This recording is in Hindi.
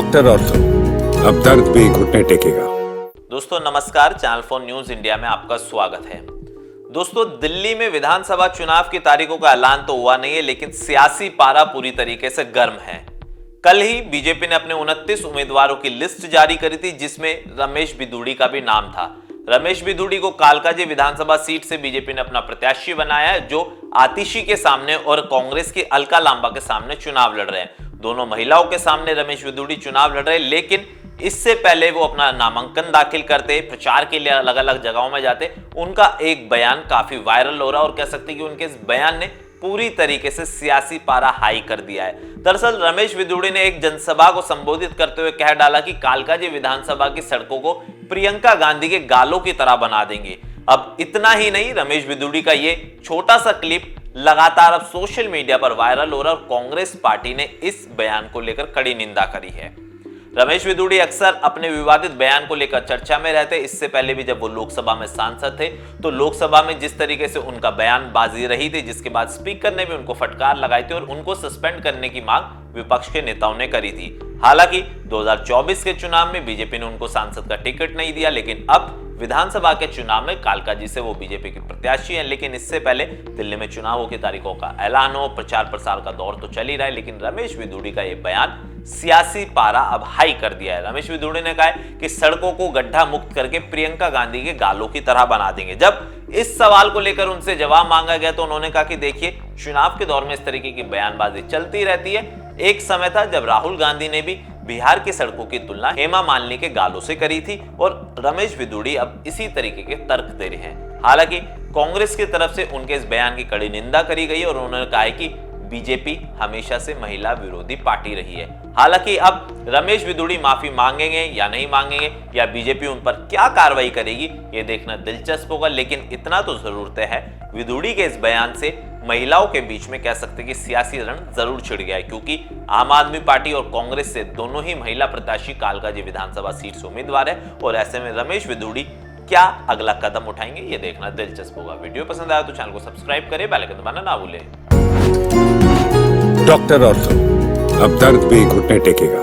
डॉक्टर ऑर्थो, अब दर्द भी घुटने टेकेगा। दोस्तों नमस्कार, चैनल 4 न्यूज इंडिया में आपका स्वागत है। दोस्तों दिल्ली में विधानसभा चुनाव की तारीखों का ऐलान तो हुआ नहीं है, लेकिन सियासी पारा पूरी तरीके से गर्म है। कल ही बीजेपी ने अपने 29 उम्मीदवारों की लिस्ट जारी करी थी, जिसमें रमेश बिधूड़ी का भी नाम था। रमेश बिधूड़ी को कालकाजी विधानसभा सीट से बीजेपी ने अपना प्रत्याशी बनाया है, जो आतिशी के सामने और कांग्रेस की अलका लांबा के सामने चुनाव लड़ रहे हैं। दोनों महिलाओं के सामने रमेश बिधूड़ी चुनाव लड़ रहे हैं, लेकिन इससे पहले वो अपना नामांकन दाखिल करते, प्रचार के लिए अलग अलग जगहों में जाते, उनका एक बयान काफी वायरल हो रहा है और कह सकते हैं कि उनके इस बयान ने पूरी तरीके से सियासी पारा हाई कर दिया है। दरअसल रमेश बिधूड़ी ने एक जनसभा को संबोधित करते हुए कह डाला कि कालकाजी विधानसभा की सड़कों को प्रियंका गांधी के गालों की तरह बना देंगे। अब इतना ही नहीं, रमेश बिधूड़ी का ये छोटा सा क्लिप लगातार अब सोशल मीडिया पर वायरल हो रहा है और कांग्रेस पार्टी ने इस बयान को लेकर कड़ी निंदा करी है। रमेश बिधूड़ी अक्सर अपने विवादित बयान को लेकर चर्चा में रहते। इससे पहले भी जब वो लोकसभा में सांसद थे तो लोकसभा में जिस तरीके से उनका बयानबाजी रही थी, जिसके बाद स्पीकर ने भी उनको फटकार लगाई थी और उनको सस्पेंड करने की मांग विपक्ष के नेताओं ने करी थी। हालांकि 2024 के चुनाव में बीजेपी ने उनको सांसद का टिकट नहीं दिया, लेकिन अब विधानसभा के चुनाव में कालकाजी से वो बीजेपी के प्रत्याशी हैं। लेकिन इससे पहले दिल्ली में चुनावों की तारीखों का ऐलान हो, प्रचार प्रसार का दौर तो चल ही रहा है, लेकिन रमेश बिधूड़ी का ये बयान सियासी पारा अब हाई कर दिया है। रमेश बिधूड़ी ने कहा है कि सड़कों को गड्ढा मुक्त करके प्रियंका गांधी के गालों की तरह बना देंगे। जब इस सवाल को लेकर उनसे जवाब मांगा गया तो उन्होंने कहा कि देखिए, चुनाव के दौर में इस तरीके की बयानबाजी चलती रहती है। एक समय था जब राहुल गांधी ने भी बिहार की सड़कों की तुलना हेमा मालिनी के गालों से करी थी और रमेश बिधूड़ी अब इसी तरीके के तर्क दे रहे हैं। हालांकि कांग्रेस की तरफ से उनके इस बयान की कड़ी निंदा करी गई और उन्होंने कहा है कि बीजेपी हमेशा से महिला विरोधी पार्टी रही है। हालांकि अब रमेश बिधूड़ी माफी मांगेंगे या नहीं मांगेंगे, या बीजेपी उन पर क्या कार्रवाई करेगी, ये देखना दिलचस्प होगा। लेकिन इतना तो जरूर तय है, बिधूड़ी के इस बयान से महिलाओं के बीच में कह सकते कि सियासी रण जरूर छिड़ गया है, क्योंकि आम आदमी पार्टी और कांग्रेस से दोनों ही महिला प्रत्याशी कालकाजी विधानसभा सीट से उम्मीदवार है और ऐसे में रमेश बिधूड़ी क्या अगला कदम उठाएंगे, ये देखना दिलचस्प होगा। वीडियो पसंद आया तो चैनल को सब्सक्राइब करें, बेल आइकन दबाना ना भूलें। डॉक्टर ऑर्थो, अब दर्द भी घुटने टेकेगा।